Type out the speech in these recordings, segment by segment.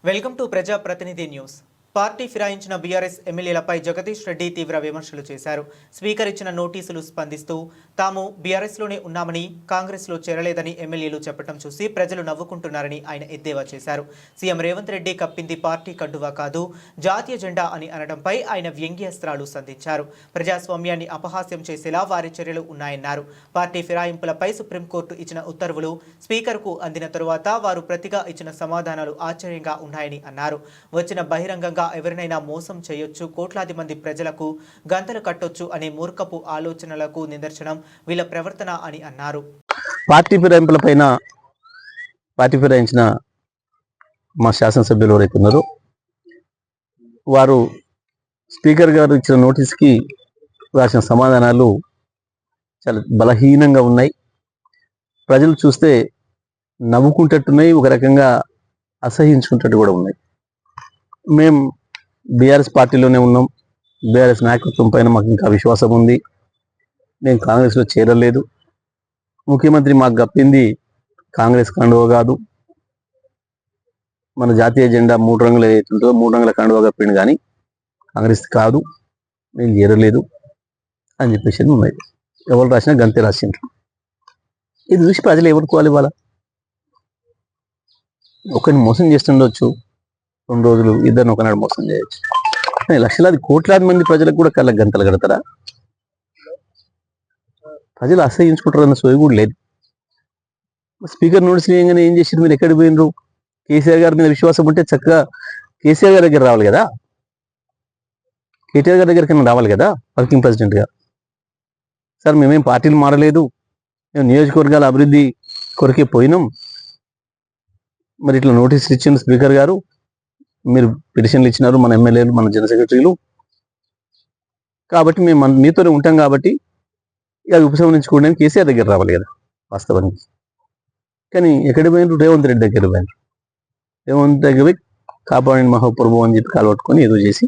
Welcome to Praja Pratinidhi news. పార్టీ ఫిరాయించిన BRS ఎమ్మెల్యేలపై జగదీష్ రెడ్డి తీవ్ర విమర్శలు చేశారు. స్పీకర్ ఇచ్చిన నోటీసులు స్పందిస్తూ తాము బీఆర్ఎస్లోనే ఉన్నామని, కాంగ్రెస్లో చేరలేదని ఎమ్మెల్యేలు చెప్పడం చూసి ప్రజలు నవ్వుకుంటున్నారని ఆయన ఎద్దేవా చేశారు. సీఎం రేవంత్ రెడ్డి కప్పింది పార్టీ కండువా కాదు, జాతీయ జెండా అని అనడంపై ఆయన వ్యంగ్యాస్త్రాలు సంధించారు. ప్రజాస్వామ్యాన్ని అపహాస్యం చేసేలా వారి చర్యలు ఉన్నాయన్నారు. పార్టీ ఫిరాయింపులపై సుప్రీంకోర్టు ఇచ్చిన ఉత్తర్వులు స్పీకర్కు అందిన తరువాత వారు ప్రతిగా ఇచ్చిన సమాధానాలు ఆశ్చర్యంగా ఉన్నాయని అన్నారు. వచ్చిన బహిరంగంగా ఎవరినైనా మోసం చేయొచ్చు, కోట్లాది మంది ప్రజలకు గంతలు కట్టొచ్చు అనే మూర్ఖపు ఆలోచనలకు నిదర్శనం వీళ్ళ ప్రవర్తన అని అన్నారు. పార్టీ ఫిరాయించిన మా శాసనసభ్యులు ఎవరైతే ఉన్నారో వారు స్పీకర్ గారు ఇచ్చిన నోటీస్కి రాసిన సమాధానాలు చాలా బలహీనంగా ఉన్నాయి. ప్రజలు చూస్తే నవ్వుకుంటట్టున్నాయి, ఒక రకంగా అసహించుకుంటట్టు కూడా ఉన్నాయి. మేము బీఆర్ఎస్ పార్టీలోనే ఉన్నాం. బీఆర్ఎస్ నాయకత్వం పైన మాకు ఇంకా విశ్వాసం ఉంది. మేము కాంగ్రెస్లో చేరలేదు. ముఖ్యమంత్రి మాకు గప్పింది కాంగ్రెస్ కండువా కాదు, మన జాతీయ జెండా 3 రంగులు ఏదైతుందో 3 రంగుల కండువా గప్పిండు, కానీ కాంగ్రెస్ కాదు, మేము చేరలేదు అని చెప్పేసి ఉన్నాయి. ఎవరు రాసినా గంతే రాసిండ్రు. ఇది చూసి ప్రజలు ఎవరుకోవాలి? ఇవాళ ఒకరిని మోసం చేస్తుండొచ్చు, 2 రోజులు ఇద్దరిని ఒకనాడు మోసం చేయొచ్చు, లక్షలాది కోట్లాది మంది ప్రజలకు కూడా కళ్ళ గంతలు కడతారా? ప్రజలు అసహించుకుంటారన్న సోయి కూడా లేదు. స్పీకర్ నోటీస్ వేయగానే ఏం చేసారు? మీరు ఎక్కడికి పోయినరు? కేసీఆర్ గారి మీద విశ్వాసం ఉంటే చక్కగా కేసీఆర్ గారి దగ్గర రావాలి కదా, కేటీఆర్ గారి దగ్గరికి రావాలి కదా వర్కింగ్ ప్రెసిడెంట్గా. సార్ మేమేం పార్టీలు మారలేదు, మేము నియోజకవర్గాల అభివృద్ధి కొరకే పోయినాం, మరి ఇట్లా నోటీసులు ఇచ్చిండు స్పీకర్ గారు, మీరు పిటిషన్లు ఇచ్చినారు మన ఎమ్మెల్యేలు, మన జనరల్ సెక్రటరీలు, కాబట్టి మేము మీతోనే ఉంటాం కాబట్టి ఇక ఉపసంహరించుకోవడానికి కేసీఆర్ దగ్గర రావాలి కదా వాస్తవానికి. కానీ ఎక్కడ పోయినారు? రేవంత్ రెడ్డి దగ్గర పోయినారు. రేవంత్ దగ్గర పోయి కాపాడిన మహాప్రభు అని చెప్పి కాలపట్టుకొని ఏదో చేసి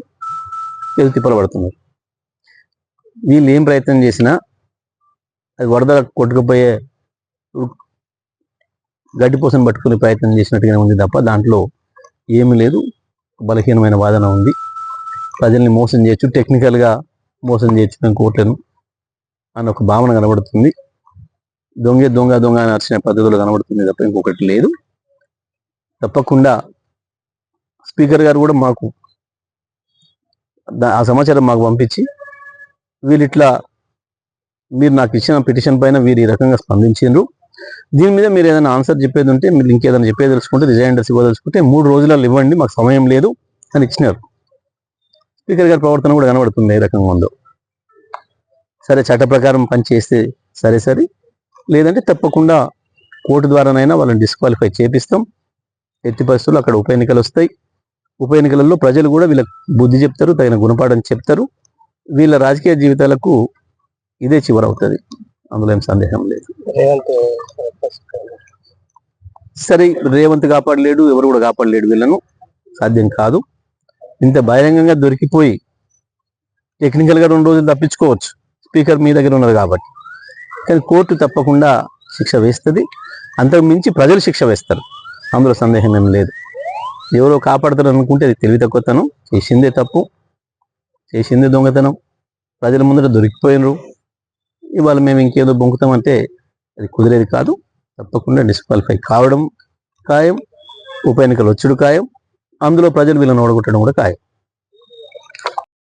ఏదో తిప్పలబడుతున్నారు. వీళ్ళు ఏం ప్రయత్నం చేసినా అది వరద కొట్టుకుపోయే గడ్డిపోసం పట్టుకునే ప్రయత్నం చేసినట్టుగానే ఉంది తప్ప దాంట్లో ఏమీ లేదు. బలహీనమైన వాదన ఉంది. ప్రజల్ని మోసం చేయొచ్చు, టెక్నికల్గా మోసం చేయొచ్చు మేము కోట్లను అని ఒక భావన కనబడుతుంది. దొంగ అని అరిచిన పద్ధతులు కనబడుతుంది తప్ప ఇంకొకటి లేదు. తప్పకుండా స్పీకర్ గారు కూడా మాకు ఆ సమాచారం మాకు పంపించి వీళ్ళిట్లా మీరు నాకు ఇచ్చిన పిటిషన్ పైన వీరు ఈ రకంగా స్పందించారు, దీని మీద మీరు ఏదైనా ఆన్సర్ చెప్పేది ఉంటే, మీరు ఇంకేదైనా చెప్పేది తెలుసుకుంటే, రిజైండర్స్ ఇవ్వదలుచుకుంటే 3 రోజులలో ఇవ్వండి, మాకు సమయం లేదు అని ఇచ్చినారు. స్పీకర్ గారి ప్రవర్తన కూడా కనబడుతుంది ఏ రకంగా ఉందో. సరే, చట్ట ప్రకారం పనిచేస్తే సరే, లేదంటే తప్పకుండా కోర్టు ద్వారానైనా వాళ్ళని డిస్క్వాలిఫై చేపిస్తాం. ఎట్టి పరిస్థితుల్లో అక్కడ ఉప ఎన్నికలు వస్తాయి. ఉప ఎన్నికలలో ప్రజలు కూడా వీళ్ళకి బుద్ధి చెప్తారు, తగిన గుణపాఠం చెప్తారు. వీళ్ళ రాజకీయ జీవితాలకు ఇదే చివరవుతుంది, అందులో ఏం సందేహం లేదు. సరే, రేవంత్ కాపాడలేడు, ఎవరు కూడా కాపాడలేడు, వీళ్ళను సాధ్యం కాదు. ఇంత బహిరంగంగా దొరికిపోయి టెక్నికల్గా 2 రోజులు తప్పించుకోవచ్చు, స్పీకర్ మీ దగ్గర ఉన్నారు కాబట్టి. కానీ కోర్టు తప్పకుండా శిక్ష వేస్తుంది, అంతకు మించి ప్రజలు శిక్ష వేస్తారు, అందులో సందేహం ఏం లేదు. ఎవరో కాపాడతారు అనుకుంటే అది తెలివి తక్కువతనం. చేసిందే తప్పు, చేసిందే దొంగతనం, ప్రజల ముందర దొరికిపోయినరు. ఇవాళ మేము ఇంకేదో బొంకుతామంటే అది కుదిరేది కాదు. తప్పకుండా డిస్క్వాలిఫై కావడం ఖాయం, ఉప ఎన్నికలు వచ్చుడు ఖాయం, అందులో ప్రజలు వీళ్ళని ఓడగొట్టడం కూడా ఖాయం.